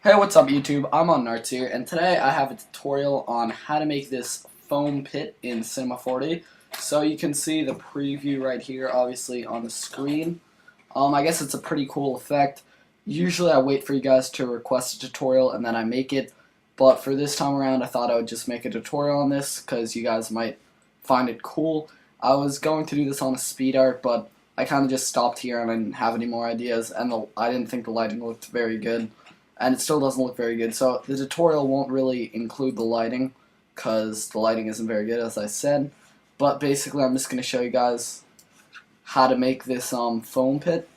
Hey, what's up YouTube? I'm on Narts here, and today I have a tutorial on how to make this foam pit in Cinema 4D. So you can see the preview right here, obviously, on the screen. I guess it's a pretty cool effect. Usually I wait for you guys to request a tutorial and then I make it, but for this time around I thought I would just make a tutorial on this because you guys might find it cool. I was going to do this on a speed art, but I kind of just stopped here and I didn't have any more ideas, and I didn't think the lighting looked very good. And it still doesn't look very good, so the tutorial won't really include the lighting because the lighting isn't very good, as I said. But basically I'm just going to show you guys how to make this foam pit.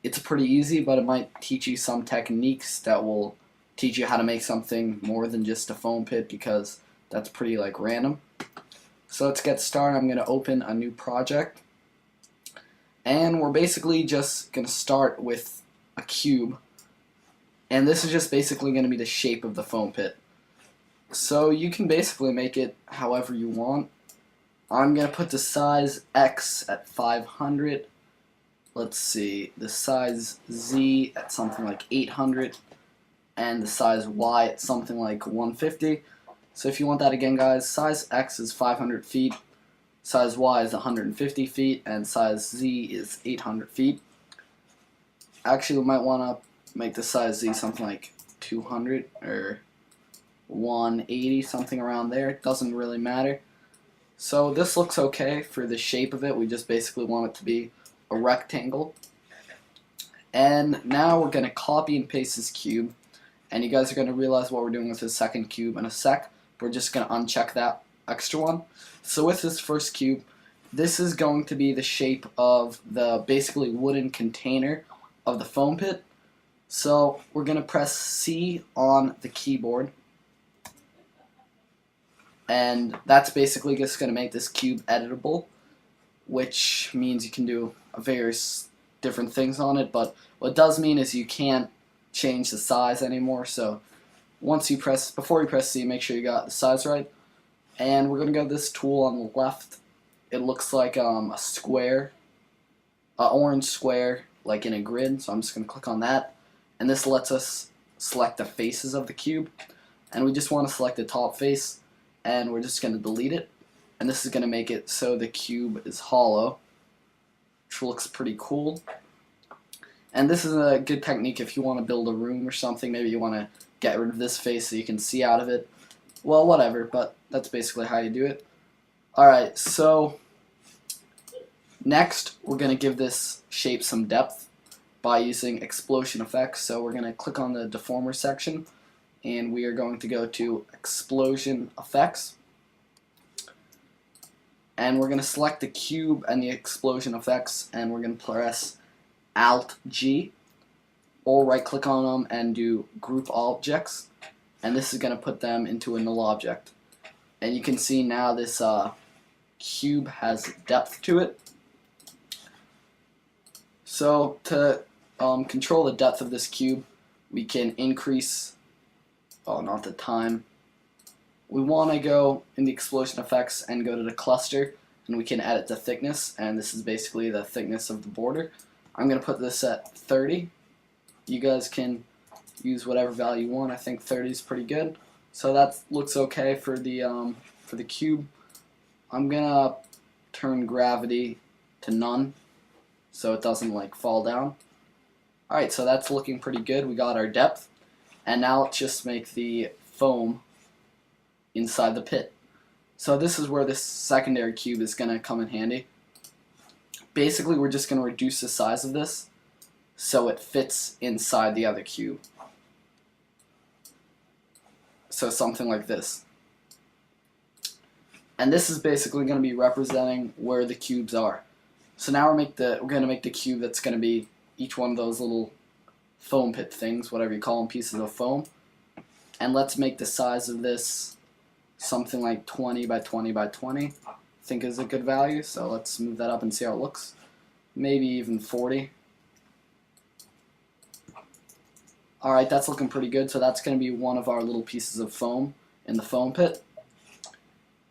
It's pretty easy, but it might teach you some techniques that will teach you how to make something more than just a foam pit, because that's pretty like random. So let's get started. I'm going to open a new project, and we're basically just going to start with a cube. And this is just basically going to be the shape of the foam pit. So you can basically make it however you want. I'm going to put the size X at 500. Let's see, the size Z at something like 800. And the size Y at something like 150. So if you want that again, guys, size X is 500 feet. Size Y is 150 feet. And size Z is 800 feet. Actually, we might want to make the size Z something like 200 or 180, something around there. It doesn't really matter. So this looks okay for the shape of it. We just basically want it to be a rectangle. And now we're going to copy and paste this cube. And you guys are going to realize what we're doing with this second cube in a sec. We're just going to uncheck that extra one. So with this first cube, this is going to be the shape of the basically wooden container of the foam pit. So we're going to press C on the keyboard, and that's basically just going to make this cube editable, which means you can do various different things on it, but what it does mean is you can't change the size anymore. So before you press C, make sure you got the size right, and we're going to go to this tool on the left. It looks like a square, an orange square, like in a grid, so I'm just going to click on that. And this lets us select the faces of the cube, and we just want to select the top face, and we're just going to delete it, and this is going to make it so the cube is hollow, which looks pretty cool. And this is a good technique if you want to build a room or something. Maybe you want to get rid of this face so you can see out of it. Well, whatever, but that's basically how you do it. Alright, so next we're going to give this shape some depth by using explosion effects. So we're going to click on the deformer section, and we are going to go to explosion effects, and we're going to select the cube and the explosion effects, and we're going to press Alt G, or right click on them and do group objects, and this is going to put them into a null object. And you can see now this cube has depth to it. So to control the depth of this cube, we can increase, not the time. We want to go in the explosion effects and go to the cluster, and we can edit the thickness, and this is basically the thickness of the border. I'm going to put this at 30. You guys can use whatever value you want. I think 30 is pretty good. So that looks okay for the cube. I'm going to turn gravity to none, so it doesn't like fall down. Alright, so that's looking pretty good. We got our depth, and now let's just make the foam inside the pit. So this is where this secondary cube is going to come in handy. Basically, we're just going to reduce the size of this so it fits inside the other cube. So something like this. And this is basically going to be representing where the cubes are. So now we're going to make the cube that's going to be each one of those little foam pit things, whatever you call them, pieces of foam. And let's make the size of this something like 20 by 20 by 20. I think is a good value, so let's move that up and see how it looks. Maybe even 40. Alright, that's looking pretty good, so that's going to be one of our little pieces of foam in the foam pit.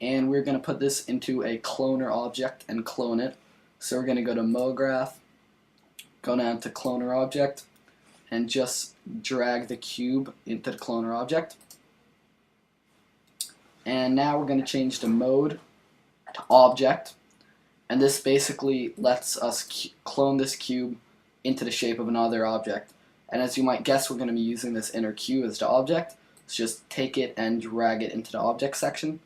And we're going to put this into a cloner object and clone it. So we're going to go to MoGraph, go down to cloner object, and just drag the cube into the cloner object. And now we're going to change the mode to object, and this basically lets us clone this cube into the shape of another object. And as you might guess, we're going to be using this inner cube as the object. So just take it and drag it into the object section.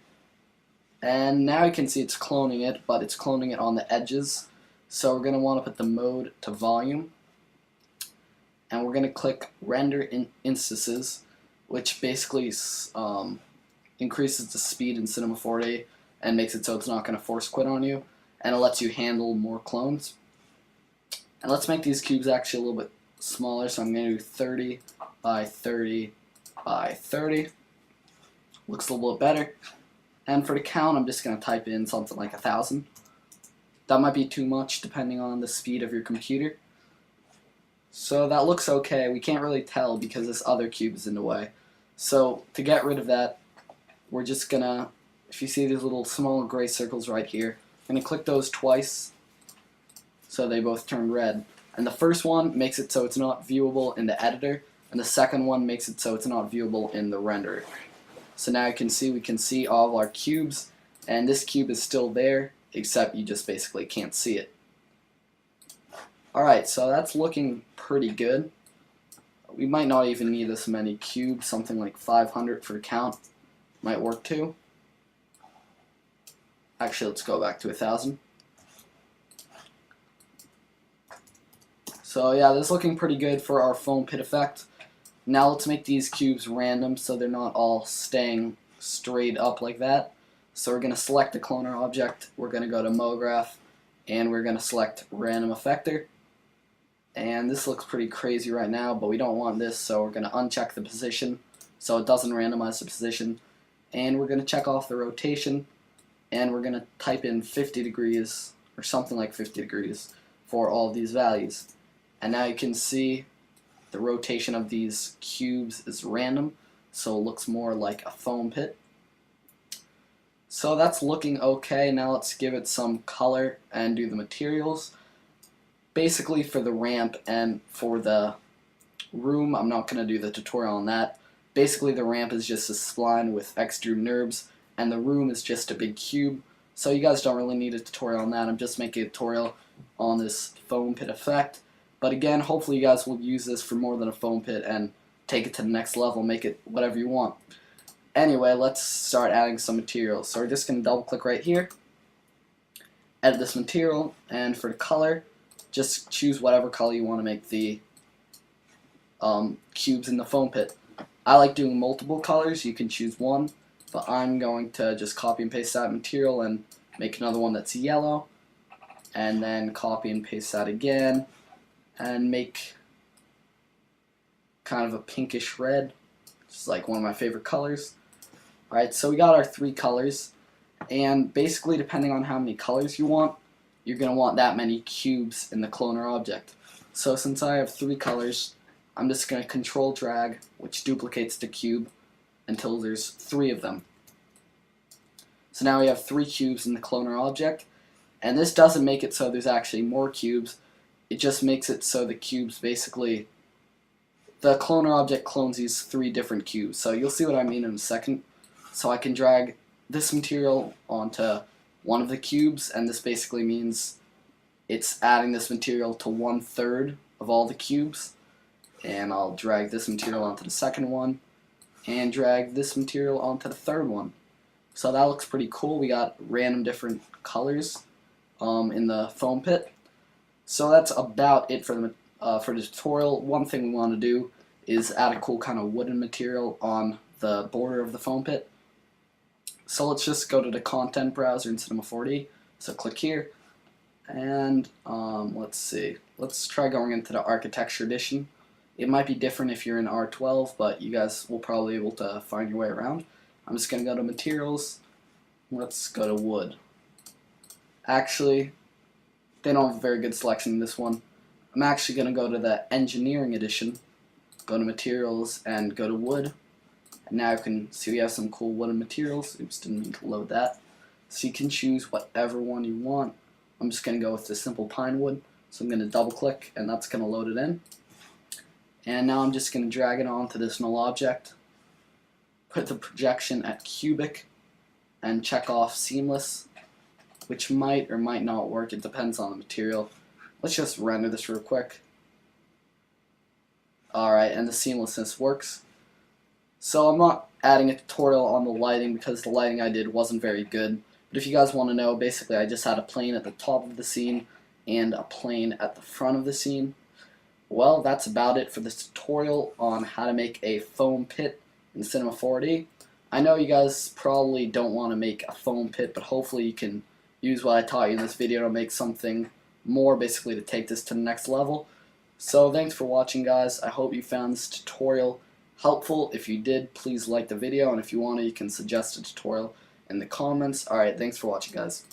And now you can see it's cloning it, but it's cloning it on the edges. So we're going to want to put the mode to volume. And we're going to click render instances, which basically increases the speed in Cinema 4D and makes it so it's not going to force quit on you. And it lets you handle more clones. And let's make these cubes actually a little bit smaller. So I'm going to do 30 by 30 by 30. Looks a little bit better. And for the count, I'm just going to type in something like 1,000. That might be too much depending on the speed of your computer. So that looks okay. We can't really tell because this other cube is in the way. So to get rid of that, we're just going to, if you see these little small gray circles right here, I'm going to click those twice so they both turn red. And the first one makes it so it's not viewable in the editor, and the second one makes it so it's not viewable in the renderer. So now you can see, we can see all of our cubes, and this cube is still there, except you just basically can't see it. Alright, so that's looking pretty good. We might not even need this many cubes, something like 500 for the count might work too. Actually, let's go back to 1,000. So yeah, this is looking pretty good for our foam pit effect. Now let's make these cubes random so they're not all staying straight up like that. So we're going to select the cloner object, we're going to go to MoGraph, and we're going to select Random Effector. And this looks pretty crazy right now, but we don't want this, so we're going to uncheck the position so it doesn't randomize the position. And we're going to check off the rotation, and we're going to type in 50 degrees, or something like 50 degrees, for all of these values. And now you can see the rotation of these cubes is random, so it looks more like a foam pit. So that's looking okay. Now let's give it some color and do the materials. Basically for the ramp and for the room, I'm not going to do the tutorial on that. Basically the ramp is just a spline with extrude NURBS, and the room is just a big cube. So you guys don't really need a tutorial on that. I'm just making a tutorial on this foam pit effect. But again, hopefully you guys will use this for more than a foam pit and take it to the next level, make it whatever you want. Anyway, let's start adding some materials. So we're just going to double click right here, edit this material, and for the color, just choose whatever color you want to make the cubes in the foam pit. I like doing multiple colors, you can choose one, but I'm going to just copy and paste that material and make another one that's yellow, and then copy and paste that again, and make kind of a pinkish red, which is like one of my favorite colors. Alright, so we got our 3 colors, and basically depending on how many colors you want, you're going to want that many cubes in the cloner object. So since I have 3 colors, I'm just going to control drag, which duplicates the cube until there's 3 of them. So now we have 3 cubes in the cloner object, and this doesn't make it so there's actually more cubes. It just makes it so the cubes basically, the cloner object clones these 3 different cubes. So you'll see what I mean in a second. So I can drag this material onto one of the cubes, and this basically means it's adding this material to 1/3 of all the cubes. And I'll drag this material onto the second one, and drag this material onto the third one. So that looks pretty cool. We got random different colors in the foam pit. So that's about it for the tutorial. One thing we want to do is add a cool kind of wooden material on the border of the foam pit. So let's just go to the content browser in Cinema 4D. So click here, and let's see. Let's try going into the architecture edition. It might be different if you're in R12, but you guys will probably be able to find your way around. I'm just going to go to materials. Let's go to wood. Actually, they don't have a very good selection in this one. I'm actually going to go to the engineering edition, go to materials, and go to wood. And now you can see we have some cool wooden materials. Oops, didn't mean to load that. So you can choose whatever one you want. I'm just going to go with the simple pine wood. So I'm going to double click, and that's going to load it in. And now I'm just going to drag it onto this null object, put the projection at cubic, and check off seamless, which might or might not work. It depends on the material. Let's just render this real quick. Alright, and the seamlessness works. So I'm not adding a tutorial on the lighting because the lighting I did wasn't very good. But if you guys want to know, basically I just had a plane at the top of the scene and a plane at the front of the scene. Well, that's about it for this tutorial on how to make a foam pit in Cinema 4D. I know you guys probably don't want to make a foam pit, but hopefully you can use what I taught you in this video to make something more, basically to take this to the next level. So thanks for watching, guys. I hope you found this tutorial helpful. If you did, please like the video, and if you want to, you can suggest a tutorial in the comments. Alright, thanks for watching, guys.